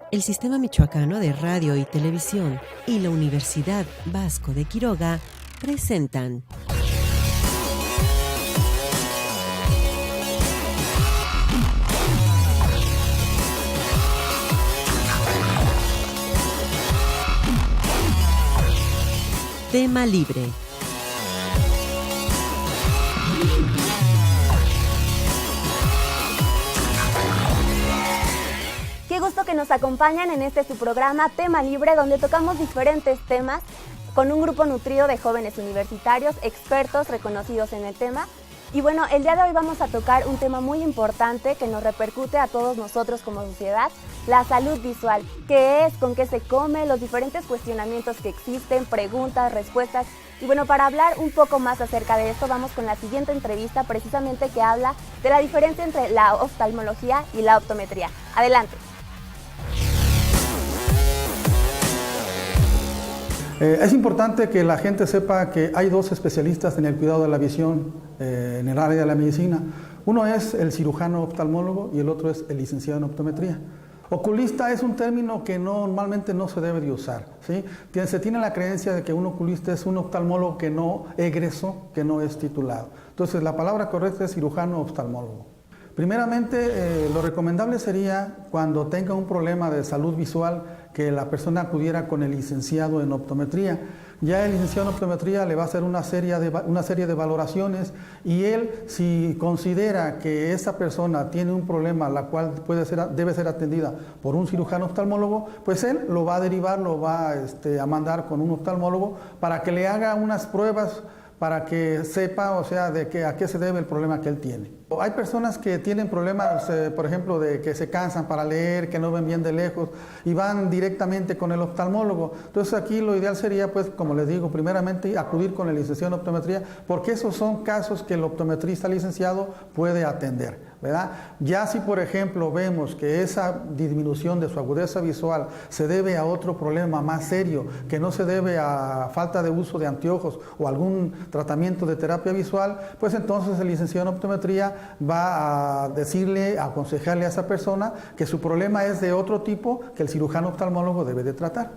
El Sistema Michoacano de Radio y Televisión y la Universidad Vasco de Quiroga presentan Tema Libre. Qué gusto que nos acompañan en su programa Tema Libre, donde tocamos diferentes temas con un grupo nutrido de jóvenes universitarios, expertos reconocidos en el tema. Y bueno, el día de hoy vamos a tocar un tema muy importante que nos repercute a todos nosotros como sociedad, la salud visual. ¿Qué es? ¿Con qué se come? Los diferentes cuestionamientos que existen, preguntas, respuestas. Y bueno, para hablar un poco más acerca de esto, vamos con la siguiente entrevista, precisamente que habla de la diferencia entre la oftalmología y la optometría. Adelante. Es importante que la gente sepa que hay dos especialistas en el cuidado de la visión en el área de la medicina. Uno es el cirujano oftalmólogo y el otro es el licenciado en optometría. Oculista es un término que normalmente no se debe de usar, ¿sí? Se tiene la creencia de que un oculista es un oftalmólogo que no egresó, que no es titulado. Entonces la palabra correcta es cirujano oftalmólogo. Primeramente, lo recomendable sería cuando tenga un problema de salud visual que la persona acudiera con el licenciado en optometría. Ya el licenciado en optometría le va a hacer una serie de valoraciones y él, si considera que esa persona tiene un problema la cual debe ser atendida por un cirujano oftalmólogo, pues él lo va a derivar, lo va a mandar con un oftalmólogo para que le haga unas pruebas para que sepa, a qué se debe el problema que él tiene. Hay personas que tienen problemas, por ejemplo, de que se cansan para leer, que no ven bien de lejos y van directamente con el oftalmólogo. Entonces aquí lo ideal sería, pues, como les digo, primeramente acudir con el licenciado en optometría, porque esos son casos que el optometrista licenciado puede atender, ¿verdad? Ya si, por ejemplo, vemos que esa disminución de su agudeza visual se debe a otro problema más serio, que no se debe a falta de uso de anteojos o algún tratamiento de terapia visual, pues entonces el licenciado en optometría va a decirle, a aconsejarle a esa persona que su problema es de otro tipo que el cirujano oftalmólogo debe de tratar.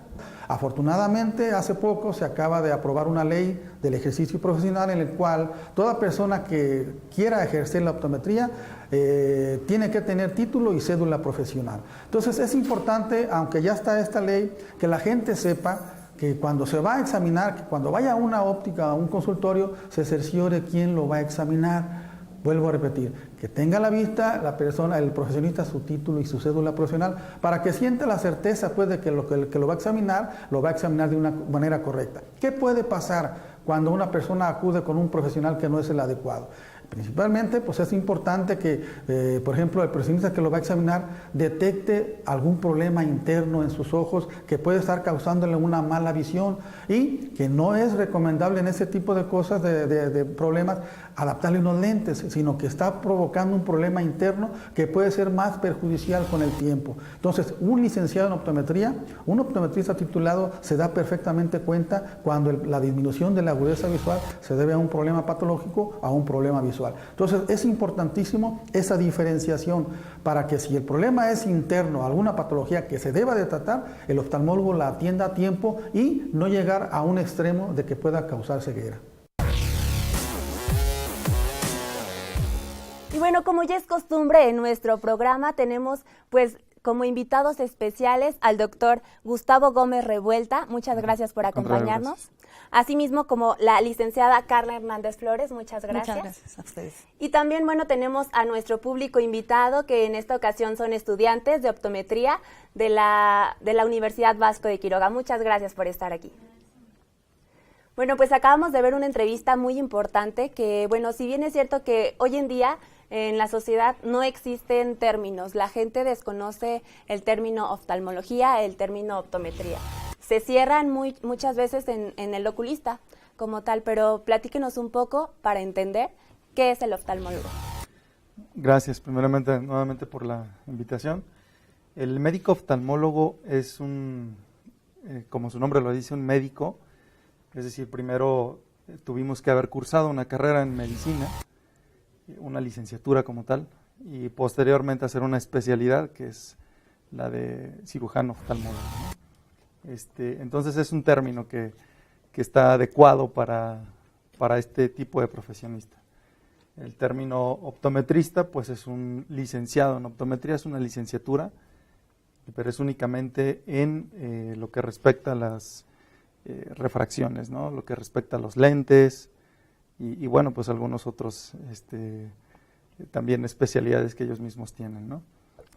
Afortunadamente, hace poco se acaba de aprobar una ley del ejercicio profesional en el cual toda persona que quiera ejercer la optometría tiene que tener título y cédula profesional. Entonces es importante, aunque ya está esta ley, que la gente sepa que cuando se va a examinar, que cuando vaya a una óptica, a un consultorio, se cerciore quién lo va a examinar. Vuelvo a repetir, que tenga a la vista la persona, el profesionista, su título y su cédula profesional, para que sienta la certeza, pues, de que lo va a examinar de una manera correcta. ¿Qué puede pasar cuando una persona acude con un profesional que no es el adecuado? Principalmente, pues es importante que, por ejemplo, el profesionista que lo va a examinar detecte algún problema interno en sus ojos que puede estar causándole una mala visión y que no es recomendable en ese tipo de cosas, de problemas, adaptarle unos lentes, sino que está provocando un problema interno que puede ser más perjudicial con el tiempo. Entonces, un licenciado en optometría, un optometrista titulado, se da perfectamente cuenta cuando la disminución de la agudeza visual se debe a un problema patológico, a un problema visual. Entonces es importantísimo esa diferenciación para que si el problema es interno, alguna patología que se deba de tratar, el oftalmólogo la atienda a tiempo y no llegar a un extremo de que pueda causar ceguera. Y bueno, como ya es costumbre en nuestro programa, tenemos pues como invitados especiales al doctor Gustavo Gómez Revuelta. Muchas gracias por acompañarnos. Asimismo, como la licenciada Carla Hernández Flores, muchas gracias. Muchas gracias a ustedes. Y también, bueno, tenemos a nuestro público invitado, que en esta ocasión son estudiantes de optometría de la Universidad Vasco de Quiroga. Muchas gracias por estar aquí. Bueno, pues acabamos de ver una entrevista muy importante que, bueno, si bien es cierto que hoy en día en la sociedad no existen términos, la gente desconoce el término oftalmología, el término optometría. Se cierran muchas veces en el oculista como tal, pero platíquenos un poco para entender qué es el oftalmólogo. Gracias, primeramente, nuevamente por la invitación. El médico oftalmólogo es como su nombre lo dice, un médico, es decir, primero tuvimos que haber cursado una carrera en medicina, una licenciatura como tal, y posteriormente hacer una especialidad que es la de cirujano oftalmólogo, ¿no? Entonces es un término que está adecuado para este tipo de profesionista. El término optometrista, pues es un licenciado en optometría, es una licenciatura, pero es únicamente en lo que respecta a las refracciones, ¿no? Lo que respecta a los lentes y bueno, pues algunos otros también especialidades que ellos mismos tienen, ¿no?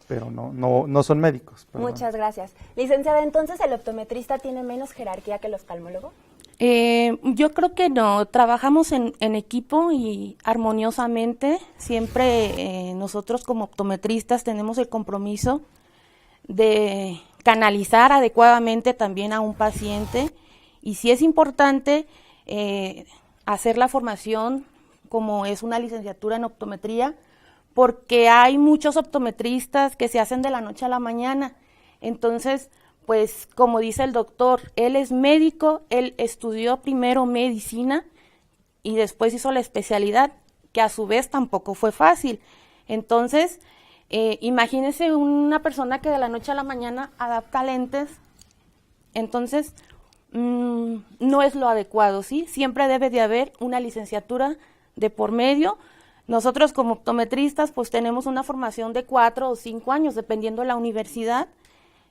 Pero no son médicos. Perdón. Muchas gracias. Licenciada, entonces, ¿el optometrista tiene menos jerarquía que el oftalmólogo? Yo creo que no, trabajamos en equipo y armoniosamente. Siempre nosotros como optometristas tenemos el compromiso de canalizar adecuadamente también a un paciente, y si es importante hacer la formación como es una licenciatura en optometría, porque hay muchos optometristas que se hacen de la noche a la mañana. Entonces, pues como dice el doctor, él es médico, él estudió primero medicina y después hizo la especialidad, que a su vez tampoco fue fácil. Entonces, imagínese una persona que de la noche a la mañana adapta lentes, entonces no es lo adecuado, ¿sí? Siempre debe de haber una licenciatura de por medio. Nosotros como optometristas pues tenemos una formación de 4 o 5 años, dependiendo de la universidad.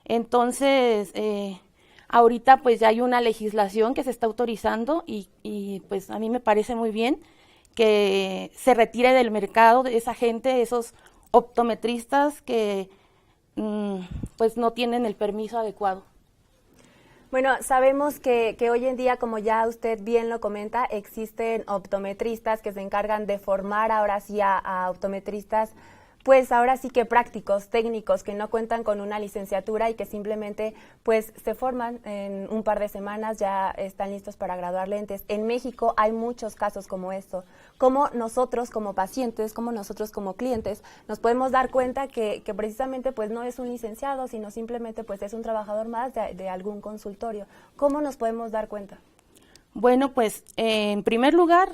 Entonces, ahorita pues ya hay una legislación que se está autorizando y pues a mí me parece muy bien que se retire del mercado de esa gente, esos optometristas que pues no tienen el permiso adecuado. Bueno, sabemos que hoy en día, como ya usted bien lo comenta, existen optometristas que se encargan de formar ahora sí a optometristas, pues ahora sí que prácticos, técnicos, que no cuentan con una licenciatura y que simplemente pues se forman en un par de semanas, ya están listos para graduar lentes. En México hay muchos casos como esto. ¿Cómo nosotros como pacientes, cómo nosotros como clientes nos podemos dar cuenta que precisamente pues no es un licenciado, sino simplemente pues es un trabajador más de algún consultorio? ¿Cómo nos podemos dar cuenta? Bueno, pues en primer lugar,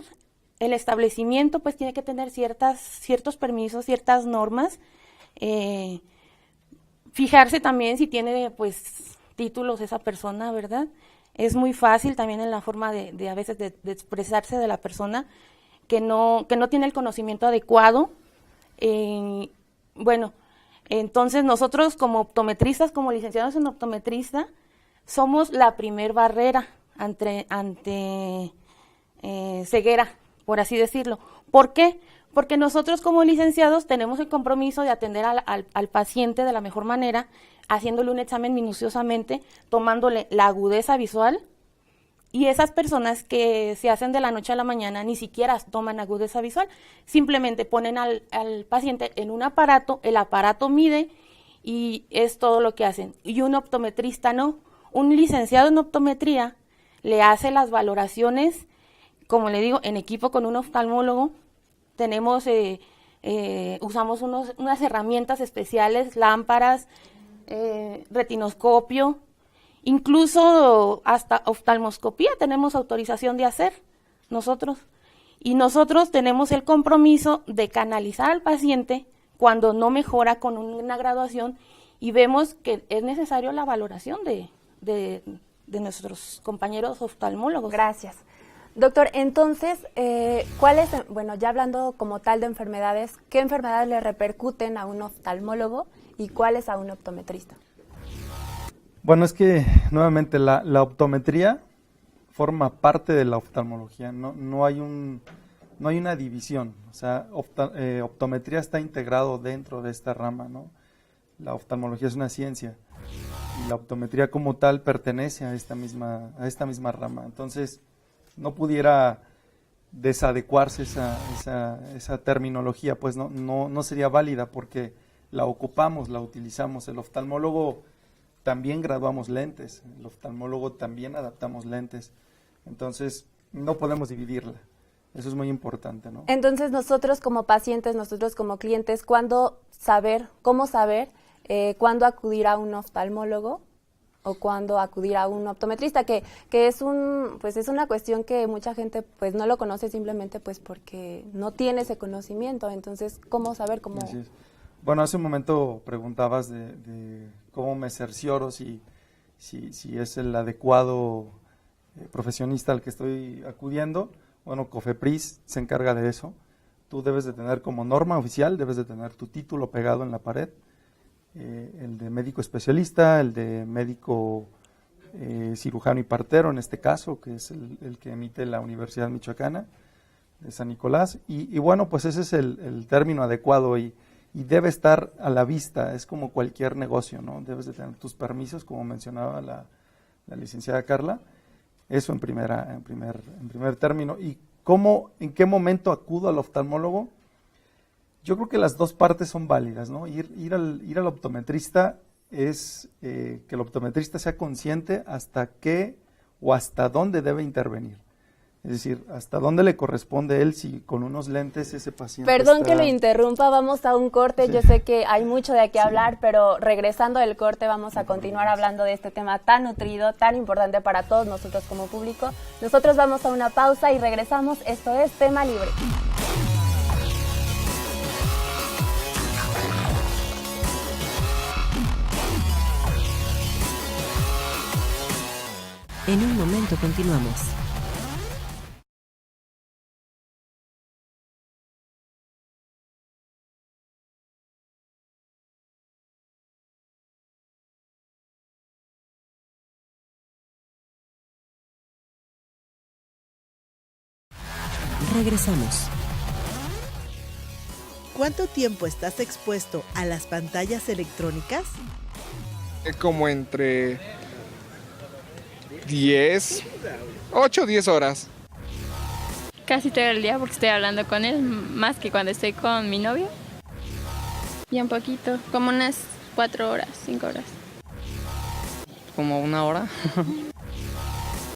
el establecimiento pues tiene que tener ciertos permisos, ciertas normas, fijarse también si tiene pues títulos esa persona, ¿verdad? Es muy fácil también en la forma de a veces de expresarse de la persona que no tiene el conocimiento adecuado. Bueno, entonces nosotros como optometristas, como licenciados en optometrista, somos la primer barrera ante ceguera, por así decirlo. ¿Por qué? Porque nosotros como licenciados tenemos el compromiso de atender al paciente de la mejor manera, haciéndole un examen minuciosamente, tomándole la agudeza visual, y esas personas que se hacen de la noche a la mañana ni siquiera toman agudeza visual, simplemente ponen al paciente en un aparato, el aparato mide y es todo lo que hacen. Y un optometrista no, un licenciado en optometría le hace las valoraciones, como le digo, en equipo con un oftalmólogo. Tenemos, usamos unas herramientas especiales, lámparas, retinoscopio, incluso hasta oftalmoscopía tenemos autorización de hacer nosotros. Y nosotros tenemos el compromiso de canalizar al paciente cuando no mejora con una graduación y vemos que es necesario la valoración de nuestros compañeros oftalmólogos. Gracias. Doctor, entonces, ¿cuáles, bueno, ya hablando como tal de enfermedades, qué enfermedades le repercuten a un oftalmólogo y cuáles a un optometrista? Bueno, es que nuevamente la optometría forma parte de la oftalmología, no hay una división, o sea, optometría está integrado dentro de esta rama, ¿no? La oftalmología es una ciencia y la optometría como tal pertenece a esta misma rama, entonces no pudiera desadecuarse esa terminología, pues no sería válida porque la ocupamos, la utilizamos. El oftalmólogo también graduamos lentes, el oftalmólogo también adaptamos lentes, entonces no podemos dividirla, eso es muy importante, ¿no? Entonces nosotros como pacientes, nosotros como clientes, ¿cómo saber cuándo acudir a un oftalmólogo o cuándo acudir a un optometrista, que es una cuestión que mucha gente pues no lo conoce simplemente pues porque no tiene ese conocimiento? Entonces, ¿cómo saber cómo? Así es. Bueno, hace un momento preguntabas de cómo me cercioro si es el adecuado profesionista al que estoy acudiendo. Bueno, COFEPRIS se encarga de eso. Tú debes de tener como norma oficial, debes de tener tu título pegado en la pared, el de médico especialista, el de médico cirujano y partero en este caso, que es el que emite la Universidad Michoacana de San Nicolás, y bueno, pues ese es el término adecuado y debe estar a la vista, es como cualquier negocio, ¿no? Debes de tener tus permisos, como mencionaba la licenciada Carla, eso en primer término. ¿Y en qué momento acudo al oftalmólogo? Yo creo que las dos partes son válidas, ¿no? Ir al optometrista es que el optometrista sea consciente hasta qué o hasta dónde debe intervenir. Es decir, hasta dónde le corresponde a él si con unos lentes ese paciente Perdón que lo interrumpa, vamos a un corte. Sí. Yo sé que hay mucho de qué hablar, pero regresando del corte vamos a continuar hablando de este tema tan nutrido, tan importante para todos nosotros como público. Nosotros vamos a una pausa y regresamos. Esto es Tema Libre. En un momento continuamos. Regresamos. ¿Cuánto tiempo estás expuesto a las pantallas electrónicas? Como entre 8 o 10 horas. Casi todo el día porque estoy hablando con él, más que cuando estoy con mi novio. Y un poquito, como unas 4 horas, 5 horas. Como 1 hora.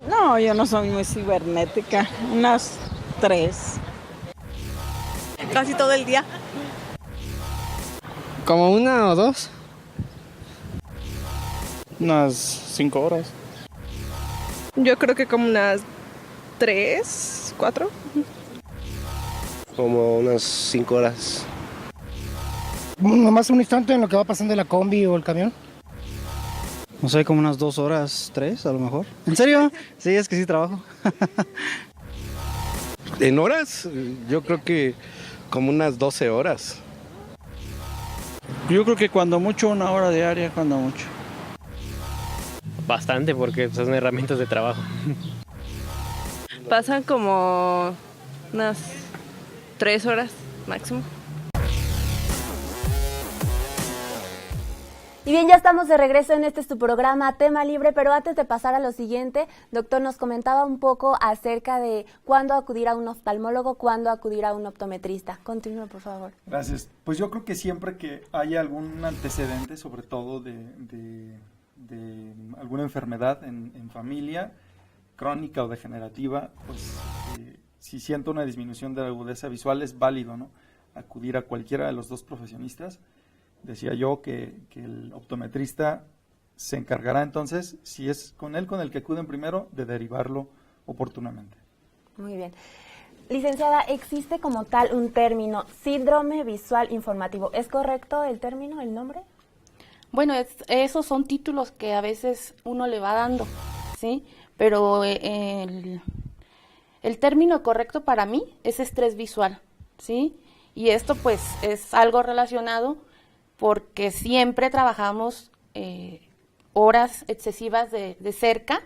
No, yo no soy muy cibernética, unas 3. Casi todo el día. Como 1 o 2. Unas 5 horas. Yo creo que como unas 3, 4. Como unas 5 horas. Nomás un instante en lo que va pasando la combi o el camión. No sé, como unas 2 horas, 3 a lo mejor. ¿En serio? Sí, es que sí trabajo. ¿En horas? Yo creo que como unas 12 horas. Yo creo que cuando mucho 1 hora diaria, cuando mucho. Bastante, porque son herramientas de trabajo. Pasan como unas 3 horas máximo. Y bien, ya estamos de regreso en tu programa Tema Libre, pero antes de pasar a lo siguiente, doctor, nos comentaba un poco acerca de cuándo acudir a un oftalmólogo, cuándo acudir a un optometrista. Continúa, por favor. Gracias. Pues yo creo que siempre que haya algún antecedente, sobre todo de alguna enfermedad en familia, crónica o degenerativa, pues si siento una disminución de la agudeza visual es válido, ¿no? Acudir a cualquiera de los dos profesionistas. Decía yo que el optometrista se encargará entonces, si es con él con el que acuden primero, de derivarlo oportunamente. Muy bien. Licenciada, ¿existe como tal un término, síndrome visual informativo? ¿Es correcto el término, el nombre? Bueno, esos son títulos que a veces uno le va dando, ¿sí? Pero el término correcto para mí es estrés visual, ¿sí? Y esto pues es algo relacionado porque siempre trabajamos horas excesivas de cerca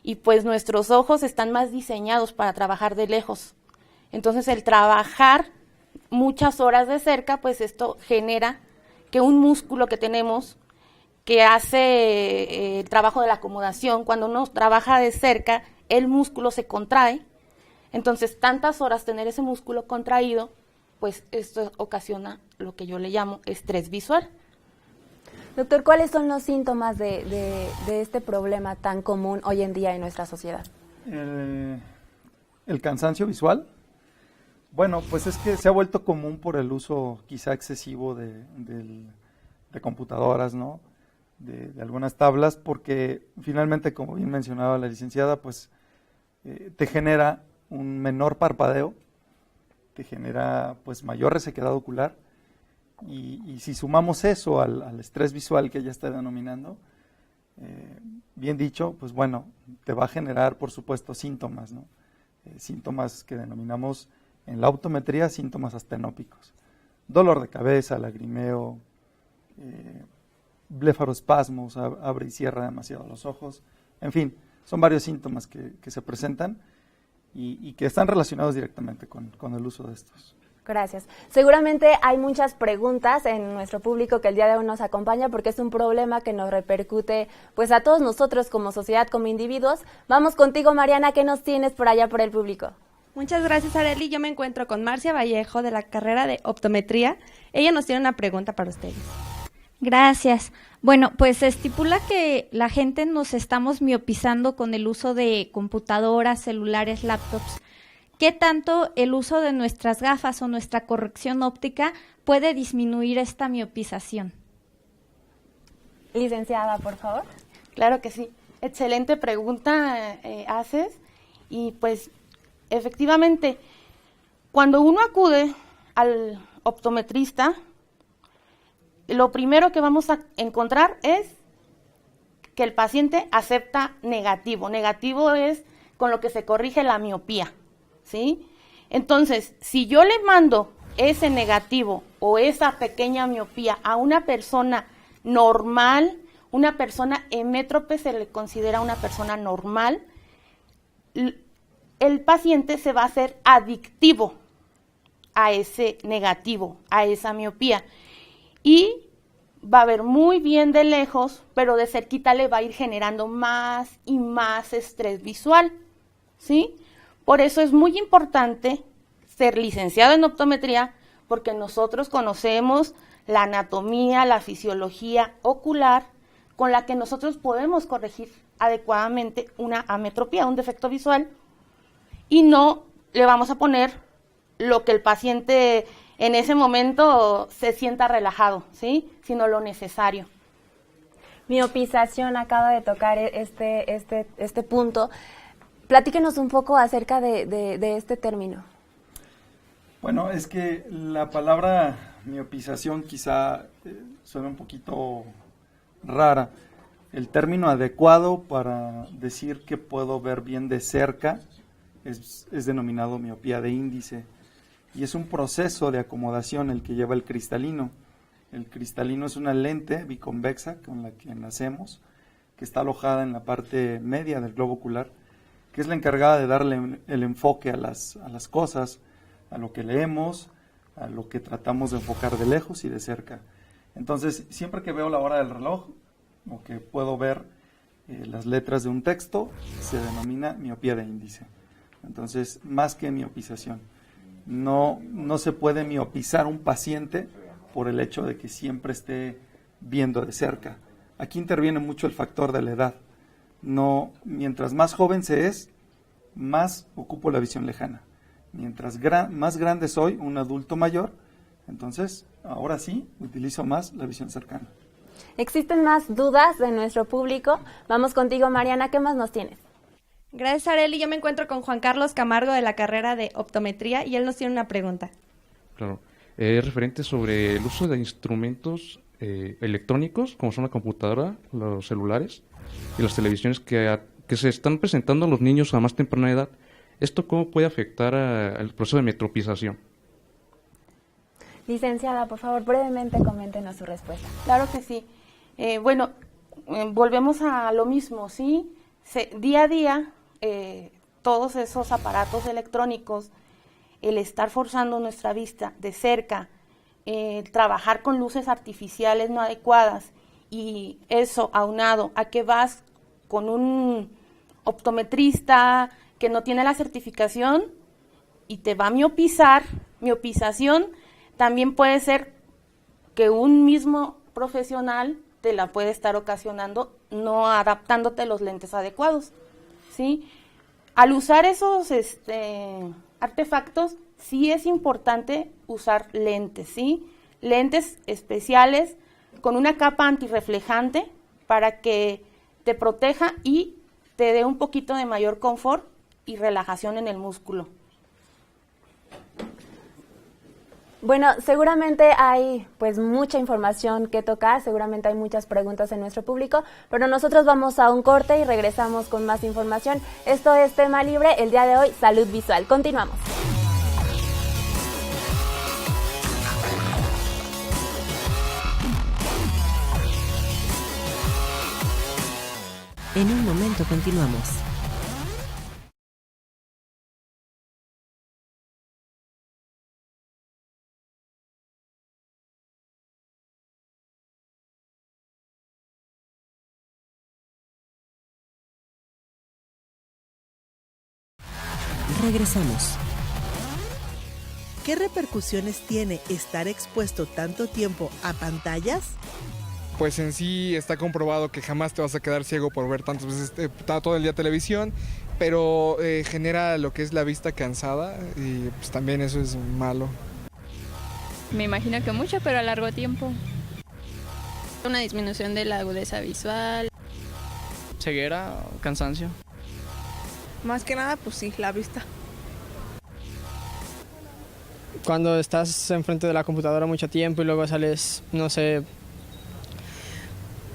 y pues nuestros ojos están más diseñados para trabajar de lejos. Entonces el trabajar muchas horas de cerca, pues esto genera que un músculo que tenemos que hace el trabajo de la acomodación, cuando uno trabaja de cerca, el músculo se contrae. Entonces tantas horas tener ese músculo contraído, pues esto ocasiona lo que yo le llamo estrés visual. Doctor, ¿cuáles son los síntomas de este problema tan común hoy en día en nuestra sociedad? El cansancio visual. Bueno, pues es que se ha vuelto común por el uso quizá excesivo de computadoras, ¿no? De algunas tablas, porque finalmente, como bien mencionaba la licenciada, pues te genera un menor parpadeo, te genera pues mayor resequedad ocular Y si sumamos eso al estrés visual que ella está denominando, bien dicho, pues bueno, te va a generar, por supuesto, síntomas, ¿no? Síntomas que denominamos en la optometría síntomas astenópicos. Dolor de cabeza, lagrimeo, blefaroespasmos, abre y cierra demasiado los ojos. En fin, son varios síntomas que se presentan y que están relacionados directamente con el uso de estos. Gracias. Seguramente hay muchas preguntas en nuestro público que el día de hoy nos acompaña porque es un problema que nos repercute pues a todos nosotros como sociedad, como individuos. Vamos contigo, Mariana, ¿qué nos tienes por allá por el público? Muchas gracias, Arely. Yo me encuentro con Marcia Vallejo de la carrera de optometría. Ella nos tiene una pregunta para ustedes. Gracias. Bueno, pues se estipula que la gente nos estamos miopizando con el uso de computadoras, celulares, laptops. ¿Qué tanto el uso de nuestras gafas o nuestra corrección óptica puede disminuir esta miopización? Licenciada, por favor. Claro que sí. Excelente pregunta haces. Y pues, efectivamente, cuando uno acude al optometrista, lo primero que vamos a encontrar es que el paciente acepta negativo. Negativo es con lo que se corrige la miopía, ¿sí? Entonces, si yo le mando ese negativo o esa pequeña miopía a una persona normal, una persona hemétrope se le considera una persona normal, el paciente se va a hacer adictivo a ese negativo, a esa miopía. Y va a ver muy bien de lejos, pero de cerquita le va a ir generando más y más estrés visual, ¿sí? Por eso es muy importante ser licenciado en optometría, porque nosotros conocemos la anatomía, la fisiología ocular, con la que nosotros podemos corregir adecuadamente una ametropía, un defecto visual, y no le vamos a poner lo que el paciente en ese momento se sienta relajado, ¿sí? Sino lo necesario. Miopización, acaba de tocar este punto. Platíquenos un poco acerca de este término. Bueno, es que la palabra miopización quizá suena un poquito rara. El término adecuado para decir que puedo ver bien de cerca es denominado miopía de índice. Y es un proceso de acomodación el que lleva el cristalino. El cristalino es una lente biconvexa con la que nacemos, que está alojada en la parte media del globo ocular, que es la encargada de darle el enfoque a las cosas, a lo que leemos, a lo que tratamos de enfocar de lejos y de cerca. Entonces, siempre que veo la hora del reloj, o que puedo ver las letras de un texto, se denomina miopía de índice. Entonces, más que miopización. No se puede miopizar un paciente por el hecho de que siempre esté viendo de cerca. Aquí interviene mucho el factor de la edad. Mientras más joven se es, más ocupo la visión lejana. Mientras más grande soy, un adulto mayor, entonces ahora sí utilizo más la visión cercana. ¿Existen más dudas de nuestro público? Vamos contigo, Mariana, ¿qué más nos tienes? Gracias, Arely. Yo me encuentro con Juan Carlos Camargo de la carrera de optometría y él nos tiene una pregunta. Claro, es referente sobre el uso de instrumentos electrónicos, como son la computadora, los celulares y las televisiones que se están presentando a los niños a más temprana edad. ¿Esto cómo puede afectar al proceso de metropización? Licenciada, por favor, brevemente coméntenos su respuesta. Claro que sí. Volvemos a lo mismo, ¿sí? Día a día, todos esos aparatos electrónicos, el estar forzando nuestra vista de cerca, trabajar con luces artificiales no adecuadas, y eso aunado a que vas con un optometrista que no tiene la certificación y te va a miopizar, miopización, también puede ser que un mismo profesional te la puede estar ocasionando no adaptándote los lentes adecuados, ¿sí? Al usar esos artefactos, sí es importante usar lentes, ¿sí? Lentes especiales con una capa antirreflejante para que te proteja y te dé un poquito de mayor confort y relajación en el músculo. Bueno, seguramente hay pues mucha información que tocar, seguramente hay muchas preguntas en nuestro público, pero nosotros vamos a un corte y regresamos con más información. Esto es Tema Libre, el día de hoy, salud visual. Continuamos. En un momento continuamos. Regresamos. ¿Qué repercusiones tiene estar expuesto tanto tiempo a pantallas? Pues en sí está comprobado que jamás te vas a quedar ciego por ver tantas veces todo el día televisión, pero genera lo que es la vista cansada y pues también eso es malo. Me imagino que mucho, pero a largo tiempo. Una disminución de la agudeza visual. Ceguera, cansancio. Más que nada, pues sí, la vista. Cuando estás enfrente de la computadora mucho tiempo y luego sales, no sé,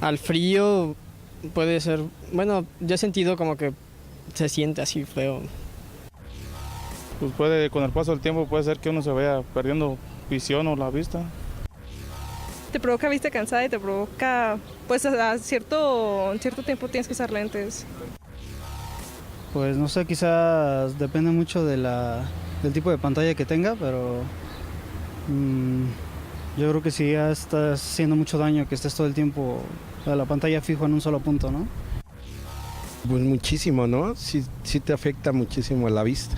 al frío, puede ser, bueno, yo he sentido como que se siente así feo. Pues con el paso del tiempo puede ser que uno se vaya perdiendo visión o la vista. Te provoca vista cansada y te provoca, pues a cierto tiempo tienes que usar lentes. Pues no sé, quizás depende mucho del tipo de pantalla que tenga, pero yo creo que sí ya está haciendo mucho daño que estés todo el tiempo a la pantalla fijo en un solo punto, ¿no? Pues muchísimo, ¿no? Sí te afecta muchísimo la vista.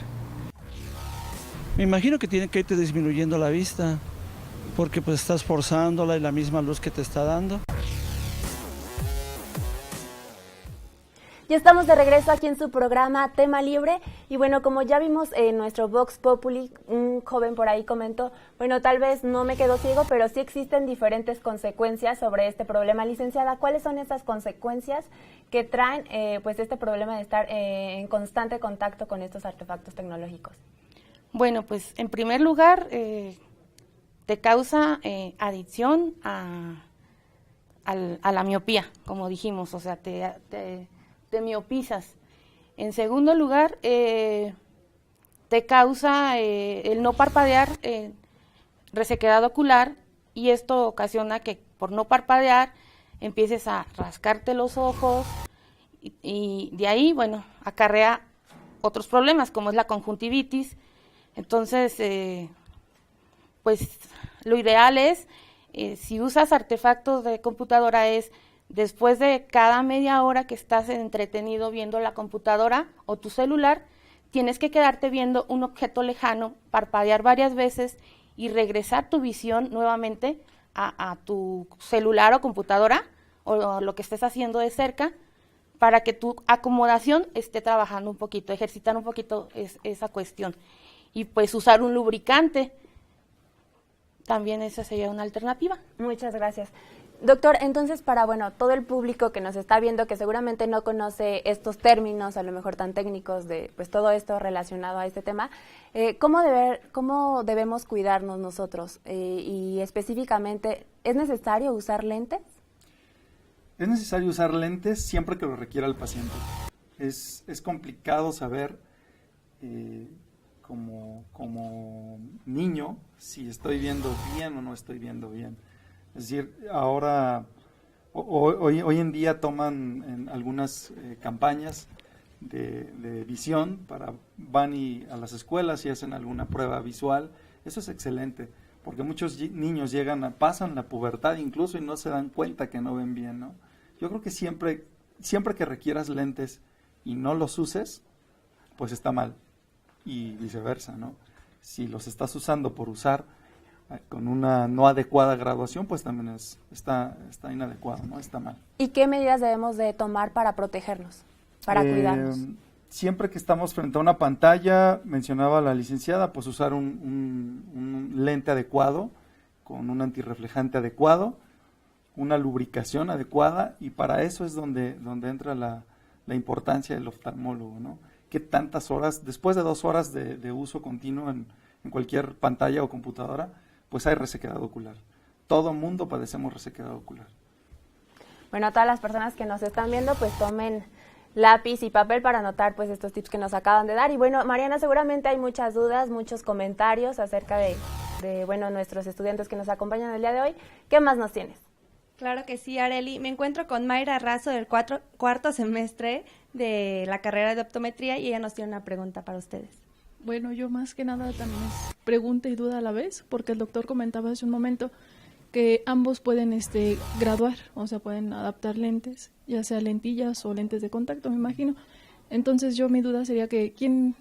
Me imagino que tiene que irte disminuyendo la vista, porque pues estás forzándola y la misma luz que te está dando. Ya estamos de regreso aquí en su programa Tema Libre y bueno, como ya vimos en nuestro Vox Populi, un joven por ahí comentó, bueno, tal vez no me quedo ciego, pero sí existen diferentes consecuencias sobre este problema. Licenciada, ¿cuáles son esas consecuencias que traen pues este problema de estar en constante contacto con estos artefactos tecnológicos? Bueno, pues en primer lugar te causa adicción a la miopía, como dijimos, o sea, te miopizas. En segundo lugar, te causa el no parpadear, resequedad ocular, y esto ocasiona que por no parpadear empieces a rascarte los ojos y de ahí, bueno, acarrea otros problemas como es la conjuntivitis. Entonces, pues lo ideal es, si usas artefactos de computadora, es después de cada media hora que estás entretenido viendo la computadora o tu celular, tienes que quedarte viendo un objeto lejano, parpadear varias veces y regresar tu visión nuevamente a tu celular o computadora o lo que estés haciendo de cerca para que tu acomodación esté trabajando un poquito, ejercitar un poquito esa cuestión. Y pues usar un lubricante, también esa sería una alternativa. Muchas gracias. Doctor, entonces para todo el público que nos está viendo, que seguramente no conoce estos términos, a lo mejor tan técnicos de pues todo esto relacionado a este tema, ¿cómo debemos cuidarnos nosotros? Y específicamente, ¿es necesario usar lentes? Es necesario usar lentes siempre que lo requiera el paciente. Es complicado saber como niño si estoy viendo bien o no estoy viendo bien. Es decir, ahora, hoy en día toman en algunas campañas de visión, van a las escuelas y hacen alguna prueba visual. Eso es excelente, porque muchos niños pasan la pubertad incluso y no se dan cuenta que no ven bien, ¿no? Yo creo que siempre que requieras lentes y no los uses, pues está mal, y viceversa, ¿no? Si los estás usando por usar con una no adecuada graduación, pues también está inadecuado, ¿no? Está mal. ¿Y qué medidas debemos de tomar para protegernos, para cuidarnos? Siempre que estamos frente a una pantalla, mencionaba la licenciada, pues usar un lente adecuado, con un antirreflejante adecuado, una lubricación adecuada, y para eso es donde entra la importancia del oftalmólogo, ¿no? ¿Qué tantas horas, después de 2 horas de uso continuo en cualquier pantalla o computadora, pues hay resequedad ocular. Todo mundo padecemos resequedad ocular. Bueno, a todas las personas que nos están viendo, pues tomen lápiz y papel para anotar pues estos tips que nos acaban de dar. Y bueno, Mariana, seguramente hay muchas dudas, muchos comentarios acerca de bueno, nuestros estudiantes que nos acompañan el día de hoy. ¿Qué más nos tienes? Claro que sí, Areli. Me encuentro con Mayra Razo del cuarto semestre de la carrera de optometría y ella nos tiene una pregunta para ustedes. Bueno, yo más que nada también es pregunta y duda a la vez, porque el doctor comentaba hace un momento que ambos pueden graduar, o sea, pueden adaptar lentes, ya sea lentillas o lentes de contacto, me imagino. Entonces mi duda sería que ¿quién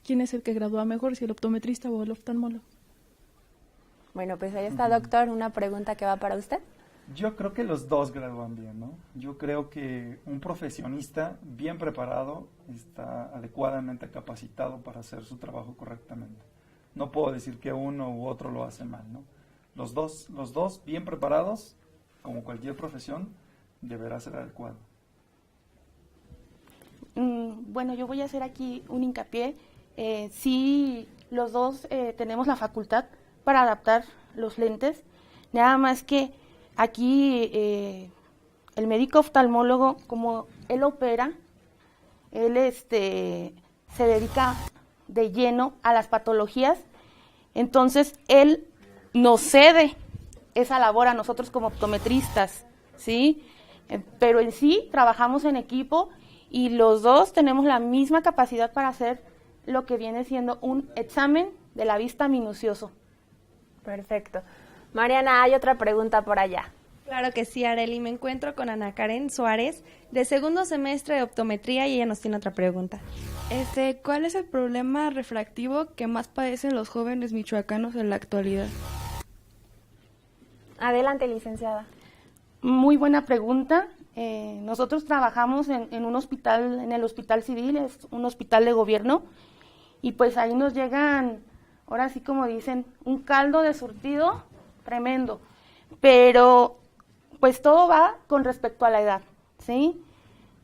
es el que gradúa mejor, si el optometrista o el oftalmólogo? Bueno, pues ahí está, doctor, una pregunta que va para usted. Yo creo que los dos gradúan bien, ¿no? Yo creo que un profesionista bien preparado está adecuadamente capacitado para hacer su trabajo correctamente. No puedo decir que uno u otro lo hace mal, ¿no? Los dos bien preparados, como cualquier profesión, deberá ser adecuado. Bueno, yo voy a hacer aquí un hincapié. Sí, los dos tenemos la facultad para adaptar los lentes, nada más que aquí el médico oftalmólogo, como él opera, él se dedica de lleno a las patologías, entonces él nos cede esa labor a nosotros como optometristas, ¿sí? Pero en sí trabajamos en equipo y los dos tenemos la misma capacidad para hacer lo que viene siendo un examen de la vista minucioso. Perfecto. Mariana, hay otra pregunta por allá. Claro que sí, Areli. Me encuentro con Ana Karen Suárez, de segundo semestre de optometría, y ella nos tiene otra pregunta. ¿Cuál es el problema refractivo que más padecen los jóvenes michoacanos en la actualidad? Adelante, licenciada. Muy buena pregunta. Nosotros trabajamos en un hospital, en el Hospital Civil, es un hospital de gobierno, y pues ahí nos llegan, ahora sí como dicen, un caldo de surtido tremendo, pero pues todo va con respecto a la edad, ¿sí?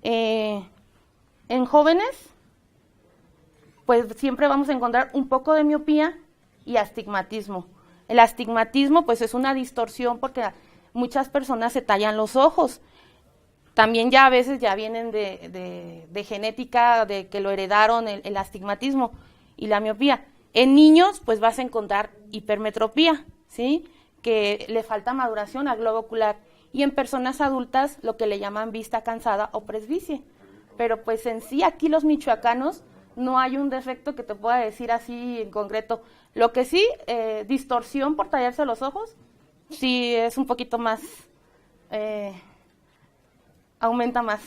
En jóvenes, pues siempre vamos a encontrar un poco de miopía y astigmatismo. El astigmatismo pues es una distorsión porque muchas personas se tallan los ojos. También ya a veces ya vienen de genética, de que lo heredaron el astigmatismo y la miopía. En niños pues vas a encontrar hipermetropía, ¿sí? Que le falta maduración al globo ocular. Y en personas adultas lo que le llaman vista cansada o presbicie. Pero pues en sí aquí los michoacanos no hay un defecto que te pueda decir así en concreto. Lo que sí, distorsión por tallarse los ojos, sí es un poquito más, aumenta más.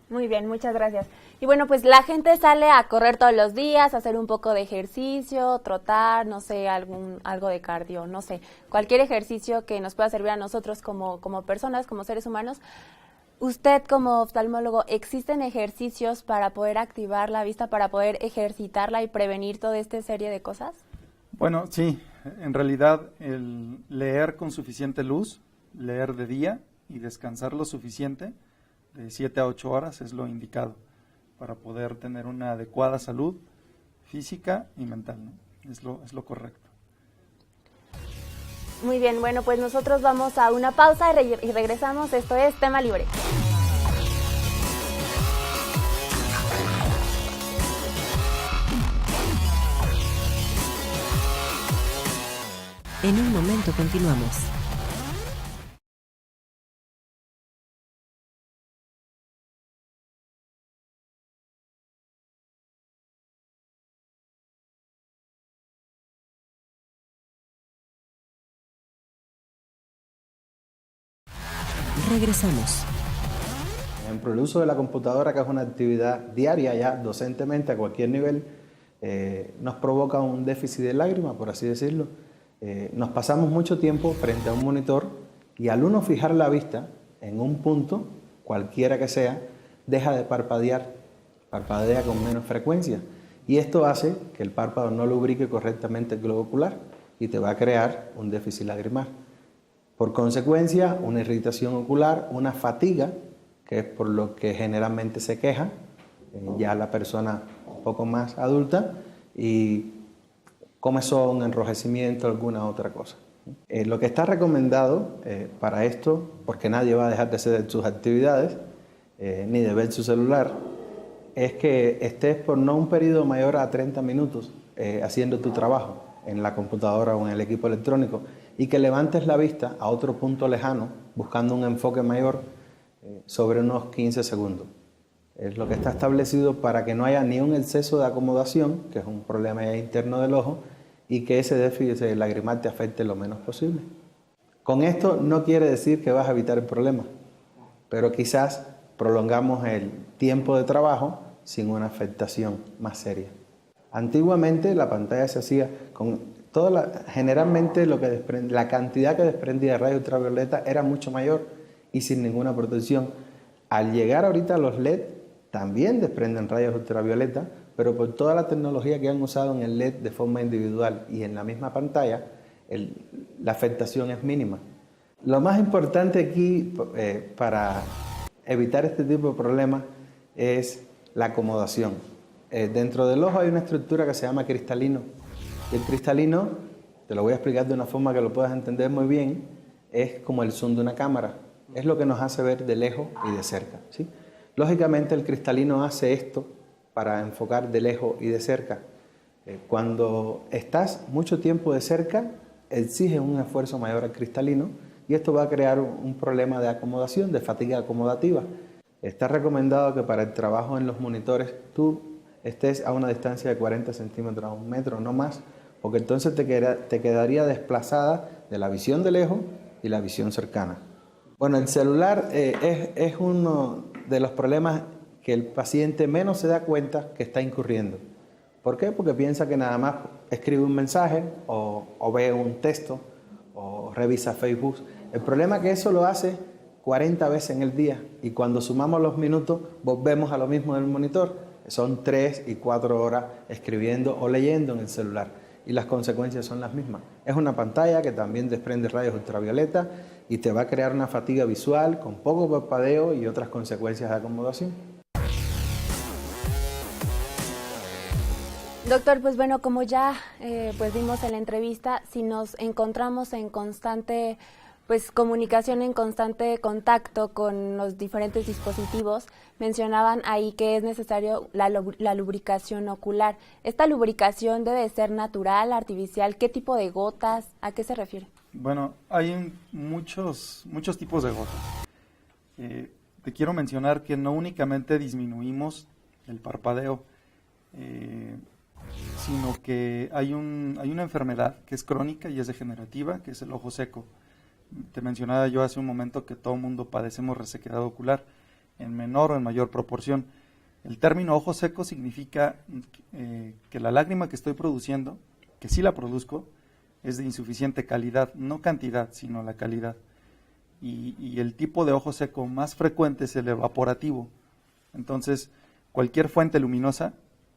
Muy bien, muchas gracias. Y bueno, pues la gente sale a correr todos los días, a hacer un poco de ejercicio, trotar, no sé, algo de cardio, no sé, cualquier ejercicio que nos pueda servir a nosotros como personas, como seres humanos. Usted como oftalmólogo, ¿existen ejercicios para poder activar la vista, para poder ejercitarla y prevenir toda esta serie de cosas? Bueno, sí, en realidad el leer con suficiente luz, leer de día y descansar lo suficiente, de 7 a 8 horas es lo indicado para poder tener una adecuada salud física y mental, ¿no? Es lo correcto. Muy bien, bueno, pues nosotros vamos a una pausa y regresamos. Esto es Tema Libre. En un momento continuamos. Regresamos. Por ejemplo, el uso de la computadora, que es una actividad diaria ya docentemente a cualquier nivel, nos provoca un déficit de lágrima, por así decirlo. Nos pasamos mucho tiempo frente a un monitor y al uno fijar la vista en un punto, cualquiera que sea, deja de parpadear, parpadea con menos frecuencia. Y esto hace que el párpado no lubrique correctamente el globo ocular y te va a crear un déficit lagrimal. Por consecuencia, una irritación ocular, una fatiga, que es por lo que generalmente se queja ya la persona un poco más adulta, y comezón, enrojecimiento, alguna otra cosa. Lo que está recomendado para esto, porque nadie va a dejar de hacer sus actividades, ni de ver su celular, es que estés por no un periodo mayor a 30 minutos haciendo tu trabajo en la computadora o en el equipo electrónico y que levantes la vista a otro punto lejano buscando un enfoque mayor sobre unos 15 segundos. Es lo que está establecido para que no haya ni un exceso de acomodación, que es un problema ya interno del ojo, y que ese déficit lagrimal te afecte lo menos posible. Con esto no quiere decir que vas a evitar el problema, pero quizás prolongamos el tiempo de trabajo sin una afectación más seria. Antiguamente la pantalla se hacía con generalmente la cantidad que desprendía de rayos ultravioleta era mucho mayor y sin ninguna protección. Al llegar ahorita los LED también desprenden rayos ultravioleta, pero por toda la tecnología que han usado en el LED de forma individual y en la misma pantalla, la afectación es mínima. Lo más importante aquí para evitar este tipo de problemas es la acomodación. Dentro del ojo hay una estructura que se llama cristalino. Y el cristalino, te lo voy a explicar de una forma que lo puedas entender muy bien, es como el zoom de una cámara. Es lo que nos hace ver de lejos y de cerca, ¿sí? Lógicamente el cristalino hace esto para enfocar de lejos y de cerca. Cuando estás mucho tiempo de cerca, exige un esfuerzo mayor al cristalino y esto va a crear un problema de acomodación, de fatiga acomodativa. Está recomendado que para el trabajo en los monitores tú estés a una distancia de 40 centímetros a 1 metro, no más, porque entonces te quedaría desplazada de la visión de lejos y la visión cercana. Bueno, el celular es uno de los problemas que el paciente menos se da cuenta que está incurriendo. ¿Por qué? Porque piensa que nada más escribe un mensaje o ve un texto o revisa Facebook. El problema es que eso lo hace 40 veces en el día y cuando sumamos los minutos volvemos a lo mismo del monitor. Son 3 y 4 horas escribiendo o leyendo en el celular y las consecuencias son las mismas. Es una pantalla que también desprende rayos ultravioleta y te va a crear una fatiga visual con poco parpadeo y otras consecuencias de acomodación. Doctor, pues bueno, como ya pues vimos en la entrevista, si nos encontramos en constante comunicación, en constante contacto con los diferentes dispositivos, mencionaban ahí que es necesario la lubricación ocular. ¿Esta lubricación debe ser natural, artificial? ¿Qué tipo de gotas? ¿A qué se refiere? Bueno, hay muchos tipos de gotas. Te quiero mencionar que no únicamente disminuimos el parpadeo, sino que hay una enfermedad que es crónica y es degenerativa, que es el ojo seco. Te mencionaba yo hace un momento que todo mundo padecemos resequedad ocular en menor o en mayor proporción. El término ojo seco significa que la lágrima que estoy produciendo, que sí la produzco, es de insuficiente calidad, no cantidad, sino la calidad. Y el tipo de ojo seco más frecuente es el evaporativo. Entonces, cualquier fuente luminosa,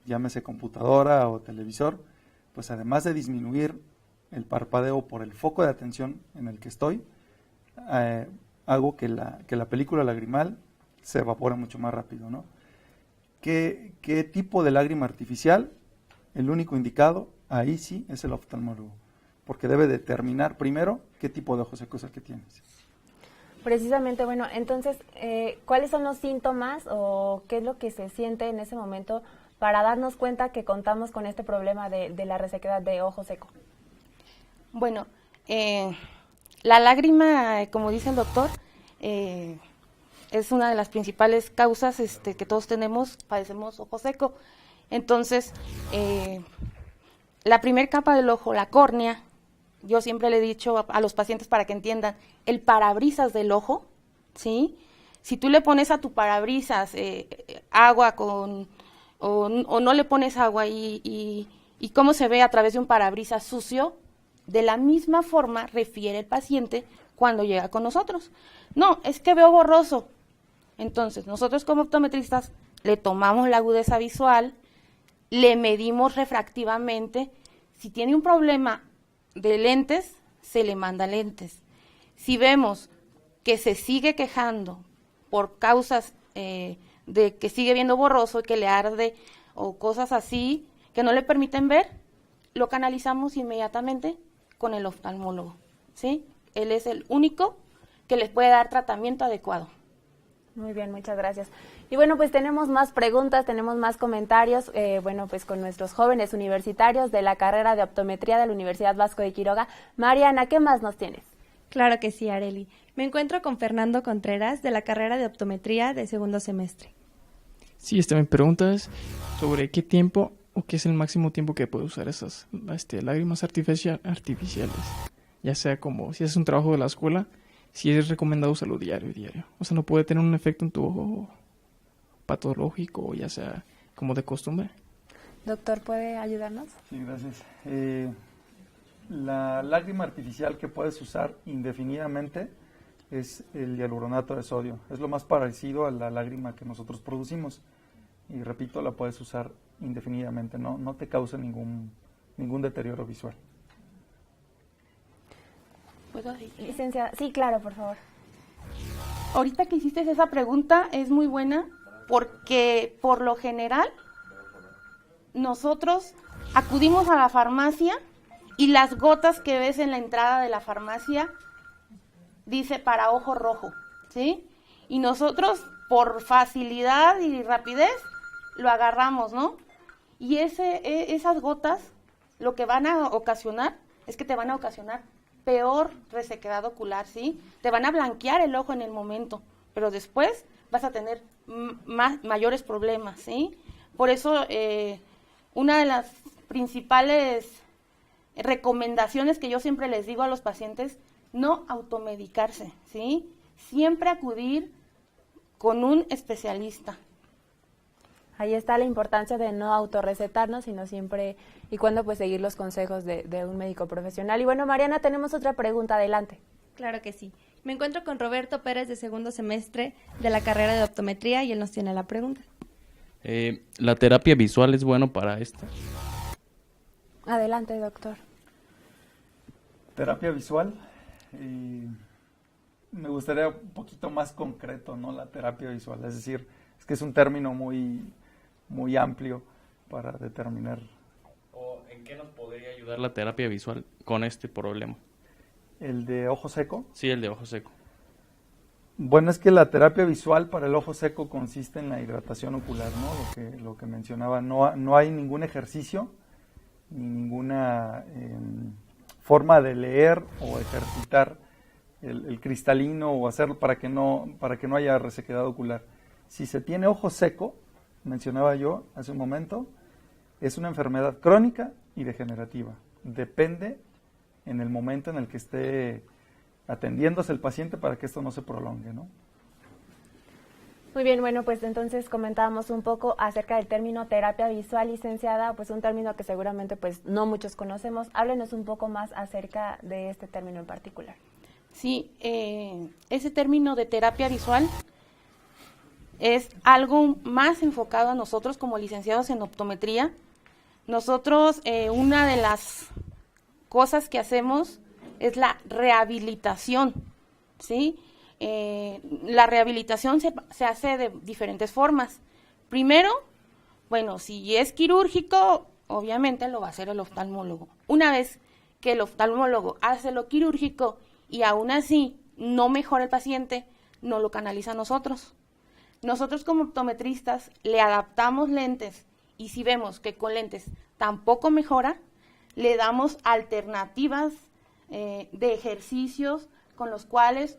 llámese computadora o televisor, pues además de disminuir el parpadeo por el foco de atención en el que estoy, hago que la película lagrimal se evapore mucho más rápido, ¿no? ¿Qué tipo de lágrima artificial? El único indicado, ahí sí, es el oftalmólogo, porque debe determinar primero qué tipo de ojo seco es el que tienes. Precisamente, bueno, entonces, ¿cuáles son los síntomas o qué es lo que se siente en ese momento para darnos cuenta que contamos con este problema de la resequedad de ojo seco? Bueno, la lágrima, como dice el doctor, es una de las principales causas que todos padecemos ojo seco. Entonces, la primer capa del ojo, la córnea, yo siempre le he dicho a los pacientes para que entiendan, el parabrisas del ojo, ¿sí? Si tú le pones a tu parabrisas agua o no le pones agua y cómo se ve a través de un parabrisas sucio, de la misma forma refiere el paciente cuando llega con nosotros. No, es que veo borroso. Entonces, nosotros como optometristas le tomamos la agudeza visual, le medimos refractivamente. Si tiene un problema de lentes, se le manda lentes. Si vemos que se sigue quejando por causas de que sigue viendo borroso, que le arde o cosas así que no le permiten ver, lo canalizamos inmediatamente con el oftalmólogo, ¿sí? Él es el único que les puede dar tratamiento adecuado. Muy bien, muchas gracias. Y bueno, pues tenemos más preguntas, tenemos más comentarios, bueno, pues con nuestros jóvenes universitarios de la carrera de optometría de la Universidad Vasco de Quiroga. Mariana, ¿qué más nos tienes? Claro que sí, Arely. Me encuentro con Fernando Contreras de la carrera de optometría de segundo semestre. Sí, me preguntas sobre qué tiempo o qué es el máximo tiempo que puede usar esas lágrimas artificiales. Ya sea como si es un trabajo de la escuela, si es recomendado usarlo diario. O sea, no puede tener un efecto en tu ojo patológico, ya sea como de costumbre. Doctor, ¿puede ayudarnos? Sí, gracias. La lágrima artificial que puedes usar indefinidamente es el hialuronato de sodio. Es lo más parecido a la lágrima que nosotros producimos. Y repito, la puedes usar indefinidamente, no te causa ningún deterioro visual. ¿Puedo decir? Licenciada, sí, claro, por favor. Ahorita que hiciste esa pregunta es muy buena porque por lo general nosotros acudimos a la farmacia y las gotas que ves en la entrada de la farmacia dice para ojo rojo, ¿sí? Y nosotros por facilidad y rapidez lo agarramos, ¿no? Y esas gotas lo que van a ocasionar es que te van a ocasionar peor resequedad ocular, ¿sí? Te van a blanquear el ojo en el momento, pero después vas a tener mayores problemas, ¿sí? Por eso una de las principales recomendaciones que yo siempre les digo a los pacientes, no automedicarse, ¿sí? Siempre acudir con un especialista. Ahí está la importancia de no autorrecetarnos, sino siempre y cuando pues seguir los consejos de un médico profesional. Y bueno, Mariana, tenemos otra pregunta, adelante. Claro que sí. Me encuentro con Roberto Pérez de segundo semestre de la carrera de optometría y él nos tiene la pregunta. ¿La terapia visual es bueno para esto? Adelante, doctor. Terapia visual, me gustaría un poquito más concreto, ¿no? La terapia visual, es decir, es que es un término muy amplio para determinar. ¿O en qué nos podría ayudar la terapia visual con este problema? ¿El de ojo seco? Sí, el de ojo seco. Bueno, es que la terapia visual para el ojo seco consiste en la hidratación ocular, ¿no? Lo que mencionaba, no hay ningún ejercicio ni ninguna forma de leer o ejercitar el cristalino o hacerlo para que no haya resequedad ocular. Si se tiene ojo seco, mencionaba yo hace un momento, es una enfermedad crónica y degenerativa. Depende en el momento en el que esté atendiéndose el paciente para que esto no se prolongue, ¿no? Muy bien, bueno, pues entonces comentábamos un poco acerca del término terapia visual, licenciada, pues un término que seguramente pues no muchos conocemos. Háblenos un poco más acerca de este término en particular. Sí, ese término de terapia visual es algo más enfocado a nosotros como licenciados en optometría. Nosotros, una de las cosas que hacemos es la rehabilitación, ¿sí? La rehabilitación se hace de diferentes formas. Primero, bueno, si es quirúrgico, obviamente lo va a hacer el oftalmólogo. Una vez que el oftalmólogo hace lo quirúrgico y aún así no mejora el paciente, no lo canaliza a nosotros. Nosotros como optometristas le adaptamos lentes y si vemos que con lentes tampoco mejora, le damos alternativas de ejercicios con los cuales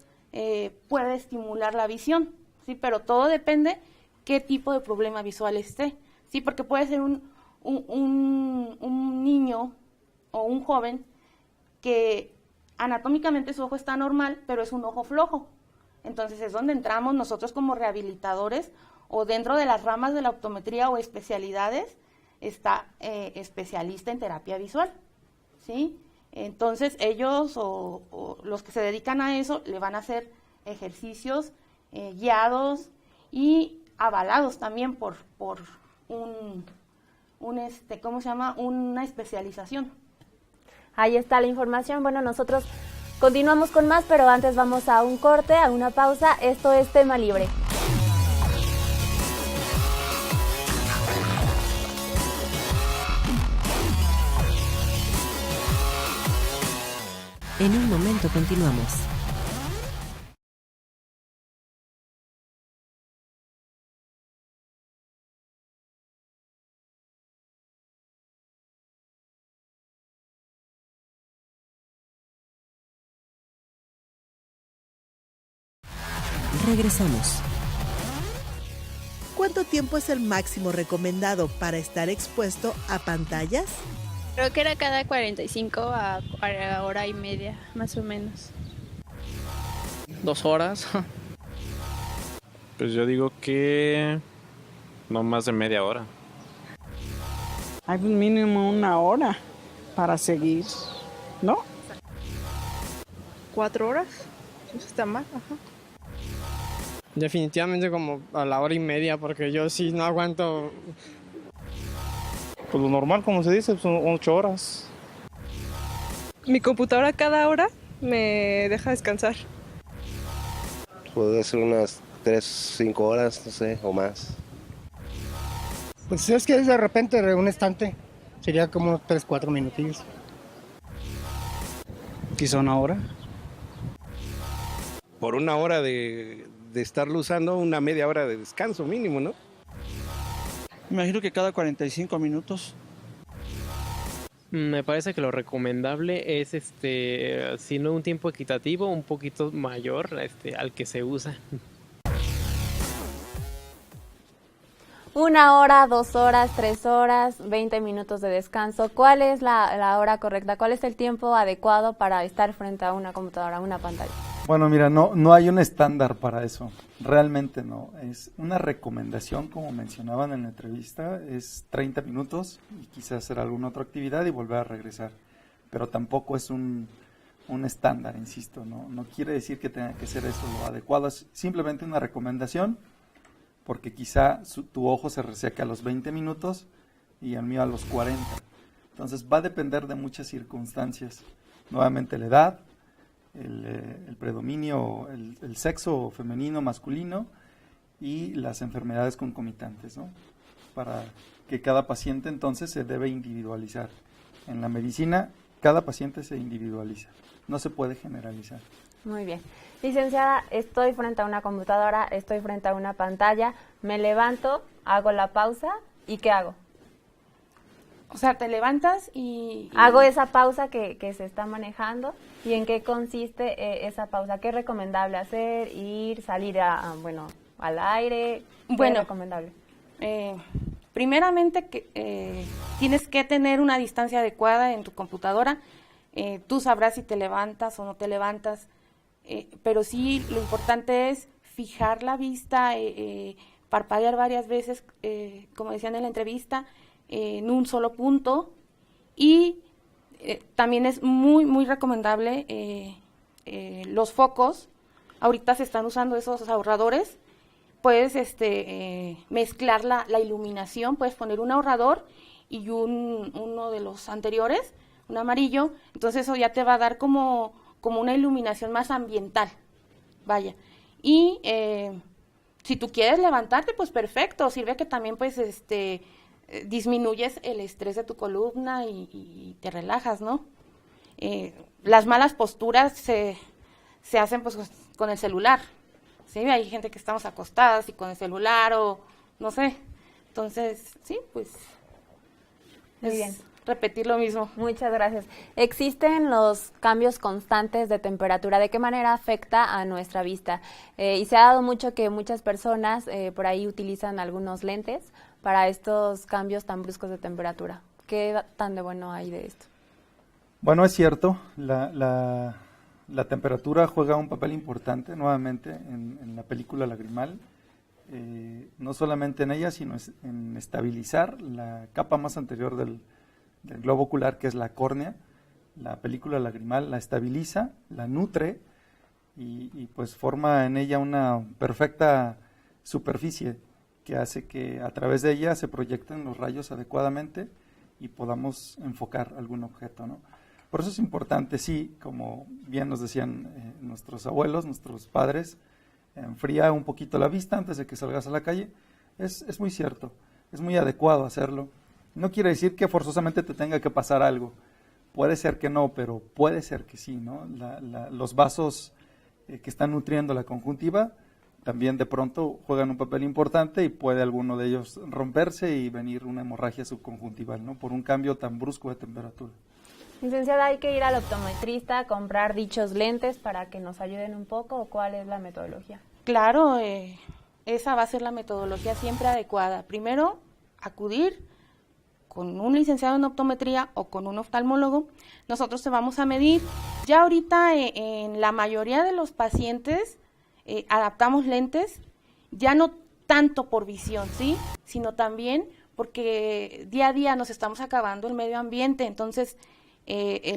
puede estimular la visión, ¿sí? Pero todo depende qué tipo de problema visual esté, ¿sí? Porque puede ser un niño o un joven que anatómicamente su ojo está normal, pero es un ojo flojo. Entonces es donde entramos nosotros como rehabilitadores o dentro de las ramas de la optometría o especialidades está especialista en terapia visual, ¿sí? Entonces ellos o los que se dedican a eso le van a hacer ejercicios guiados y avalados también por ¿cómo se llama? Una especialización. Ahí está la información. Bueno, nosotros continuamos con más, pero antes vamos a un corte, a una pausa. Esto es Tema Libre. En un momento continuamos. Regresamos. ¿Cuánto tiempo es el máximo recomendado para estar expuesto a pantallas? Creo que era cada 45 a hora y media, más o menos. 2 horas. Pues yo digo que no más de media hora. Hay un mínimo 1 hora para seguir, ¿no? 4 horas, eso está mal, ajá. Definitivamente como a la hora y media, porque yo sí no aguanto. Pues lo normal, como se dice, son 8 horas. Mi computadora cada hora me deja descansar. Puede ser unas 3, 5 horas, no sé, o más. Pues es que de repente un instante, sería como 3, 4 minutillos. Quizá 1 hora. Por 1 hora de estarlo usando, una media hora de descanso mínimo, ¿no? Me imagino que cada 45 minutos. Me parece que lo recomendable es, si no un tiempo equitativo, un poquito mayor al que se usa. 1 hora, 2 horas, 3 horas, 20 minutos de descanso. ¿Cuál es la hora correcta? ¿Cuál es el tiempo adecuado para estar frente a una computadora, a una pantalla? Bueno, mira, no hay un estándar para eso, realmente no. Es una recomendación, como mencionaban en la entrevista, es 30 minutos y quizás hacer alguna otra actividad y volver a regresar. Pero tampoco es un estándar, insisto, no quiere decir que tenga que ser eso lo adecuado, es simplemente una recomendación, porque quizá tu ojo se reseque a los 20 minutos y el mío a los 40. Entonces va a depender de muchas circunstancias. Nuevamente la edad, el predominio, el sexo femenino, masculino y las enfermedades concomitantes, ¿no? Para que cada paciente entonces se debe individualizar. En la medicina cada paciente se individualiza, no se puede generalizar. Muy bien. Licenciada, estoy frente a una computadora, estoy frente a una pantalla, me levanto, hago la pausa y ¿qué hago? O sea, te levantas y... Hago esa pausa que se está manejando. ¿Y en qué consiste esa pausa? ¿Qué es recomendable hacer? ¿Ir, salir al aire? ¿Qué es recomendable? Primeramente, tienes que tener una distancia adecuada en tu computadora. Tú sabrás si te levantas o no te levantas. Pero sí, lo importante es fijar la vista, parpadear varias veces, como decían en la entrevista, en un solo punto. Y también es muy, muy recomendable los focos. Ahorita se están usando esos ahorradores. Puedes mezclar la iluminación, puedes poner un ahorrador y uno de los anteriores, un amarillo. Entonces eso ya te va a dar como una iluminación más ambiental, vaya. Y si tú quieres levantarte, pues perfecto, sirve que también pues disminuyes el estrés de tu columna y te relajas, ¿no? Las malas posturas se hacen pues con el celular, ¿sí? Hay gente que estamos acostadas y con el celular o no sé, entonces, sí, pues muy bien. Repetir lo mismo. Muchas gracias. ¿Existen los cambios constantes de temperatura? ¿De qué manera afecta a nuestra vista? Y se ha dado mucho que muchas personas por ahí utilizan algunos lentes para estos cambios tan bruscos de temperatura. ¿Qué tan de bueno hay de esto? Bueno, es cierto, la temperatura juega un papel importante nuevamente en la película lagrimal, no solamente en ella, sino en estabilizar la capa más anterior del globo ocular, que es la córnea. La película lagrimal la estabiliza, la nutre y pues forma en ella una perfecta superficie que hace que a través de ella se proyecten los rayos adecuadamente y podamos enfocar algún objeto, ¿no? Por eso es importante, sí, como bien nos decían nuestros abuelos, nuestros padres, enfría un poquito la vista antes de que salgas a la calle. Es muy cierto, es muy adecuado hacerlo. No quiere decir que forzosamente te tenga que pasar algo, Puede ser que no, pero puede ser que sí, ¿no? Los vasos que están nutriendo la conjuntiva también de pronto juegan un papel importante y puede alguno de ellos romperse y venir una hemorragia subconjuntival, ¿no? Por un cambio tan brusco de temperatura. Licenciada, ¿hay que ir al optometrista a comprar dichos lentes para que nos ayuden un poco o cuál es la metodología? Claro, esa va a ser la metodología siempre adecuada. Primero, acudir con un licenciado en optometría o con un oftalmólogo. Nosotros te vamos a medir. Ya ahorita en la mayoría de los pacientes adaptamos lentes, ya no tanto por visión, ¿sí? Sino también porque día a día nos estamos acabando el medio ambiente, entonces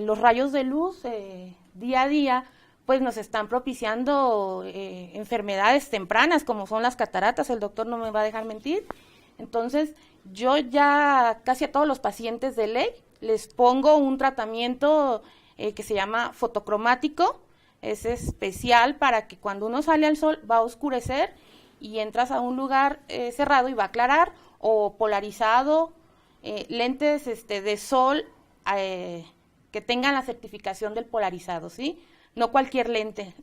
los rayos de luz día a día pues nos están propiciando enfermedades tempranas como son las cataratas, el doctor no me va a dejar mentir. Entonces yo ya casi a todos los pacientes de ley les pongo un tratamiento que se llama fotocromático. Es especial para que cuando uno sale al sol va a oscurecer y entras a un lugar cerrado y va a aclarar, o polarizado, lentes de sol que tengan la certificación del polarizado, ¿sí? No cualquier lente,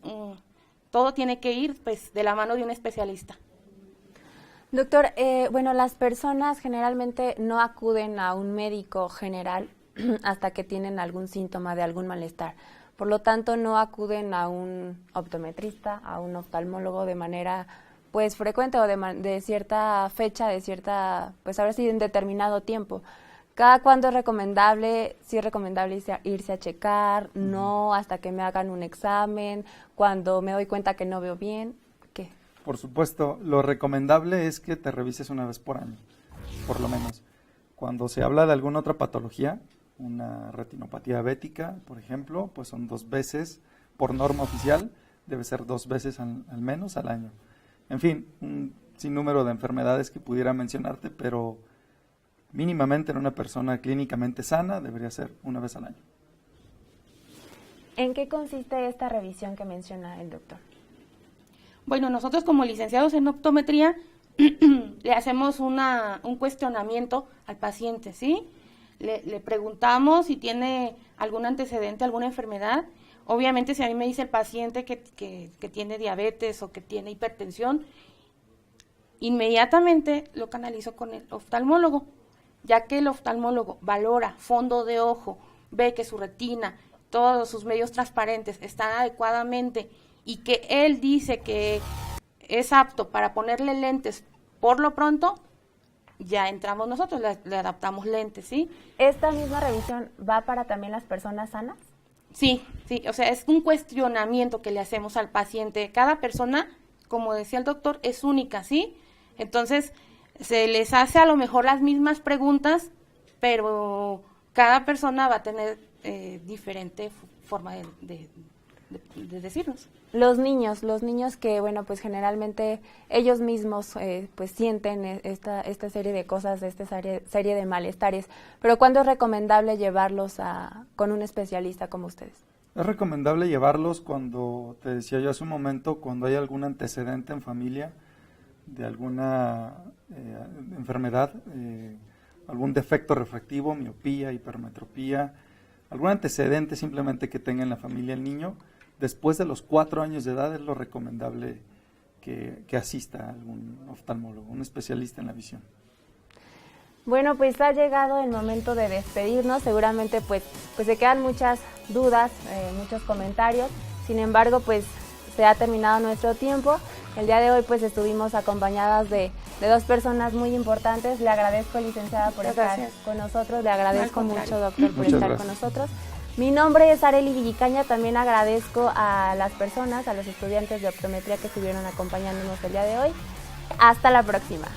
todo tiene que ir pues de la mano de un especialista. Doctor, bueno, las personas generalmente no acuden a un médico general hasta que tienen algún síntoma de algún malestar. Por lo tanto, no acuden a un optometrista, a un oftalmólogo de manera pues frecuente o de cierta fecha, de cierta, pues ahora sí, en determinado tiempo. ¿Cada cuándo es recomendable? Sí es recomendable irse a checar, no hasta que me hagan un examen, cuando me doy cuenta que no veo bien, ¿qué? Por supuesto, lo recomendable es que te revises una vez por año, por lo menos. Cuando se habla de alguna otra patología, una retinopatía diabética, por ejemplo, pues son 2 veces, por norma oficial, debe ser 2 veces al menos al año. En fin, un sinnúmero de enfermedades que pudiera mencionarte, pero mínimamente en una persona clínicamente sana debería ser una vez al año. ¿En qué consiste esta revisión que menciona el doctor? Bueno, nosotros como licenciados en optometría le hacemos un cuestionamiento al paciente, ¿sí? Le preguntamos si tiene algún antecedente, alguna enfermedad. Obviamente, si a mí me dice el paciente que tiene diabetes o que tiene hipertensión, inmediatamente lo canalizo con el oftalmólogo, ya que el oftalmólogo valora fondo de ojo, ve que su retina, todos sus medios transparentes están adecuadamente y que él dice que es apto para ponerle lentes por lo pronto, ya entramos nosotros, le adaptamos lentes, ¿sí? ¿Esta misma revisión va para también las personas sanas? Sí, o sea, es un cuestionamiento que le hacemos al paciente. Cada persona, como decía el doctor, es única, ¿sí? Entonces, se les hace a lo mejor las mismas preguntas, pero cada persona va a tener diferente forma de decirnos. Los niños que, bueno, pues generalmente ellos mismos pues sienten esta serie de cosas, esta serie de malestares, pero ¿cuándo es recomendable llevarlos con un especialista como ustedes? Es recomendable llevarlos cuando, te decía yo hace un momento, cuando hay algún antecedente en familia de alguna enfermedad, algún defecto refractivo, miopía, hipermetropía, algún antecedente simplemente que tenga en la familia el niño. Después de los 4 años de edad es lo recomendable que asista a algún oftalmólogo, un especialista en la visión. Bueno, pues ha llegado el momento de despedirnos. Seguramente pues se quedan muchas dudas, muchos comentarios. Sin embargo, pues se ha terminado nuestro tiempo. El día de hoy pues estuvimos acompañadas de 2 personas muy importantes. Le agradezco, licenciada, por estar con nosotros. Le agradezco mucho, doctor, por estar con nosotros. Mi nombre es Arely Villicaña. También agradezco a las personas, a los estudiantes de optometría que estuvieron acompañándonos el día de hoy. Hasta la próxima.